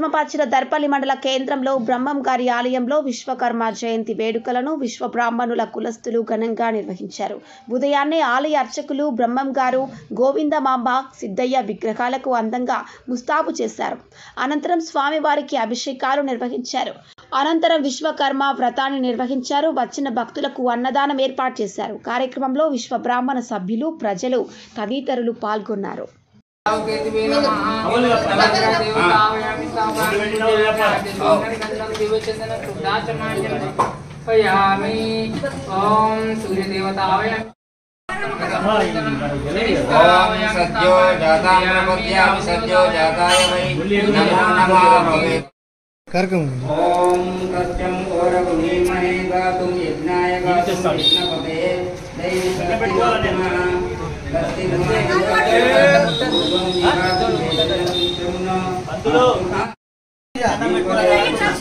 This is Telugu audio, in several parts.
నిజామాబాద్ జిల్లా దర్పల్లి మండల కేంద్రంలో బ్రహ్మం గారి ఆలయంలో విశ్వకర్మ జయంతి వేడుకలను విశ్వ బ్రాహ్మణుల కులస్తులు ఘనంగా నిర్వహించారు. ఉదయాన్నే ఆలయ అర్చకులు బ్రహ్మం గారు, గోవిందమాంబ, సిద్ధయ్య విగ్రహాలకు అందంగా ముస్తాబు చేశారు. అనంతరం స్వామివారికి అభిషేకాలు నిర్వహించారు. అనంతరం విశ్వకర్మ వ్రతాన్ని నిర్వహించారు. వచ్చిన భక్తులకు అన్నదానం ఏర్పాటు చేశారు. కార్యక్రమంలో విశ్వ బ్రాహ్మణ సభ్యులు, ప్రజలు తదితరులు పాల్గొన్నారు.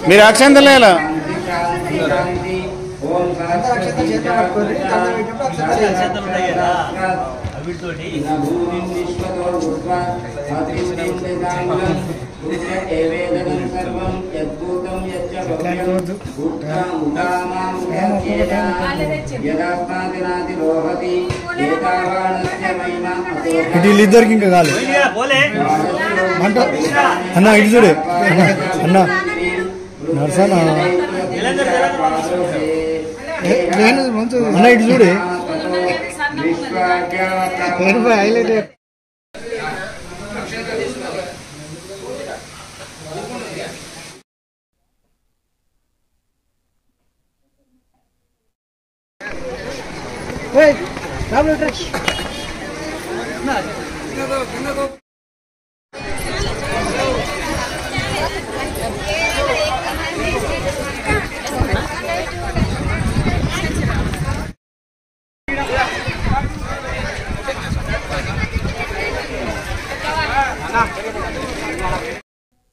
మీరు అక్షంతలేలా వీళ్ళిద్దరికి ఇంకా కాలేదు అన్న ఇటు చూడే అన్న నర్సనా అన్న ఇటు చూడే హైలైట్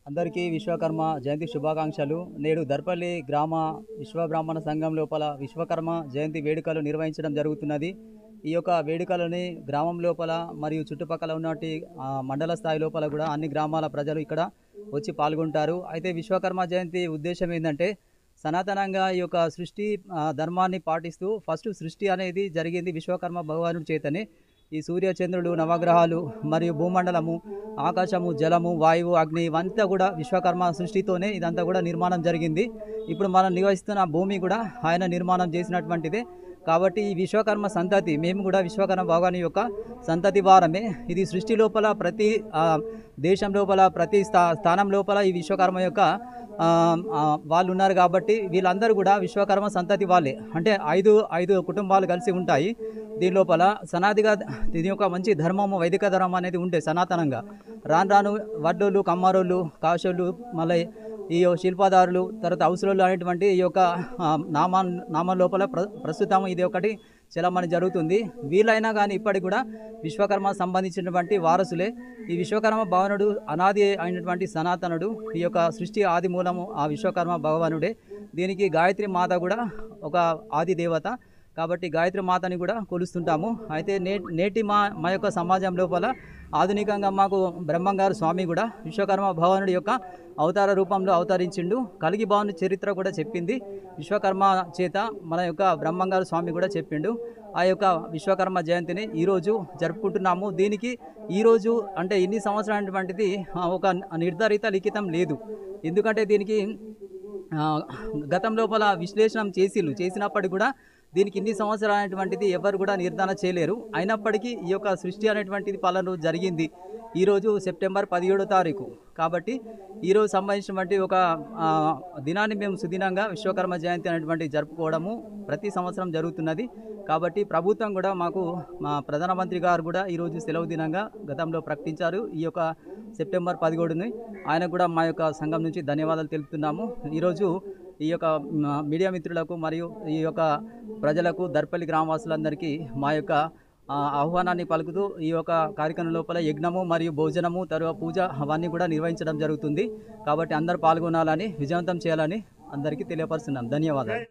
అందరికీ విశ్వకర్మ జయంతి శుభాకాంక్షలు. నేడు దర్పల్లి గ్రామ విశ్వబ్రాహ్మణ సంఘం లోపల విశ్వకర్మ జయంతి వేడుకలు నిర్వహించడం జరుగుతున్నది. ఈ యొక్క వేడుకలని గ్రామం లోపల మరియు చుట్టుపక్కల ఉన్నటి మండల స్థాయి లోపల కూడా అన్ని గ్రామాల ప్రజలు ఇక్కడ వచ్చి పాల్గొంటారు. అయితే విశ్వకర్మ జయంతి ఉద్దేశం ఏంటంటే సనాతనంగా ఈ యొక్క సృష్టి ధర్మాన్ని పాటిస్తూ ఫస్ట్ సృష్టి అనేది జరిగింది విశ్వకర్మ భగవానుడి చేతనే. ఈ సూర్య, చంద్రుడు, నవగ్రహాలు మరియు భూమండలము, ఆకాశము, జలము, వాయువు, అగ్ని ఇవంతా కూడా విశ్వకర్మ సృష్టితోనే ఇదంతా కూడా నిర్మాణం జరిగింది. ఇప్పుడు మనం నివసిస్తున్న భూమి కూడా ఆయన నిర్మాణం చేసినటువంటిదే. కాబట్టి ఈ విశ్వకర్మ సంతతి మేము కూడా విశ్వకర్మ భగవాని యొక్క సంతతి వారమే. ఇది సృష్టి లోపల ప్రతి దేశం లోపల ప్రతి స్థానం లోపల ఈ విశ్వకర్మ యొక్క వాళ్ళు ఉన్నారు. కాబట్టి వీళ్ళందరూ కూడా విశ్వకర్మ సంతతి వాళ్ళే. అంటే ఐదు కుటుంబాలు కలిసి ఉంటాయి. దీని లోపల సనాదిగా దీని యొక్క మంచి ధర్మము, వైదిక ధర్మం అనేది ఉంటే సనాతనంగా రాను వడ్డోళ్ళు, కమ్మారోళ్ళు, కాశోళ్ళు, మళ్ళీ ఈ శిల్పదారులు, తర్వాత అవసరాలు అనేటువంటి ఈ యొక్క నామం లోపల ప్రస్తుతం ఇది ఒకటి చలమని జరుగుతుంది. వీళ్ళైనా కానీ ఇప్పటికి కూడా విశ్వకర్మ సంబంధించినటువంటి వారసులే. ఈ విశ్వకర్మ భగవానుడు అనాది అయినటువంటి సనాతనుడు. ఈ యొక్క సృష్టి ఆది మూలము ఆ విశ్వకర్మ భగవానుడే. దీనికి గాయత్రి మాత కూడా ఒక ఆది దేవత. కాబట్టి గాయత్రి మాతని కూడా కొలుస్తుంటాము. అయితే నేటి మా యొక్క సమాజం లోపల ఆధునికంగా మాకు బ్రహ్మంగారు స్వామి కూడా విశ్వకర్మ భగవానుడి యొక్క అవతార రూపంలో అవతరించిండు. కలిగి భవన్ చరిత్ర కూడా చెప్పింది విశ్వకర్మ చేత. మన యొక్క బ్రహ్మంగారు స్వామి కూడా చెప్పిండు. ఆ యొక్క విశ్వకర్మ జయంతిని ఈరోజు జరుపుకుంటున్నాము. దీనికి ఈరోజు అంటే ఇన్ని సంవత్సరాలటువంటిది ఒక నిర్ధారిత లిఖితం లేదు. ఎందుకంటే దీనికి గతం లోపల విశ్లేషణ చేసినప్పటికీ కూడా దీనికి ఇన్ని సంవత్సరాలు అనేటువంటిది ఎవరు కూడా నిర్ధారణ చేయలేరు. అయినప్పటికీ ఈ యొక్క సృష్టి అనేటువంటిది పలానా జరిగింది ఈరోజు సెప్టెంబర్ 17వ తారీఖు. కాబట్టి ఈరోజు సంబంధించినటువంటి ఒక దినాన్ని మేము సుదినంగా విశ్వకర్మ జయంతి అనేటువంటి జరుపుకోవడము ప్రతి సంవత్సరం జరుగుతున్నది. కాబట్టి ప్రభుత్వం కూడా మాకు మా ప్రధానమంత్రి గారు కూడా ఈరోజు సెలవు దినంగా గతంలో ప్రకటించారు. ఈ యొక్క సెప్టెంబర్ 17ని ఆయన కూడా మా యొక్క సంఘం నుంచి ధన్యవాదాలు తెలుపుతున్నాము. ఈరోజు ఈ యొక్క మీడియా మిత్రులకు మరియు ఈ యొక్క ప్రజలకు, దర్పల్లి గ్రామవాసులందరికీ మా యొక్క ఆహ్వానాన్ని పలుకుతూ ఈ యొక్క కార్యక్రమం లోపల యజ్ఞము మరియు భోజనము, తరువాత పూజ అవన్నీ కూడా నిర్వహించడం జరుగుతుంది. కాబట్టి అందరూ పాల్గొనాలని, విజయవంతం చేయాలని అందరికీ తెలియపరుస్తున్నాం. ధన్యవాదాలు.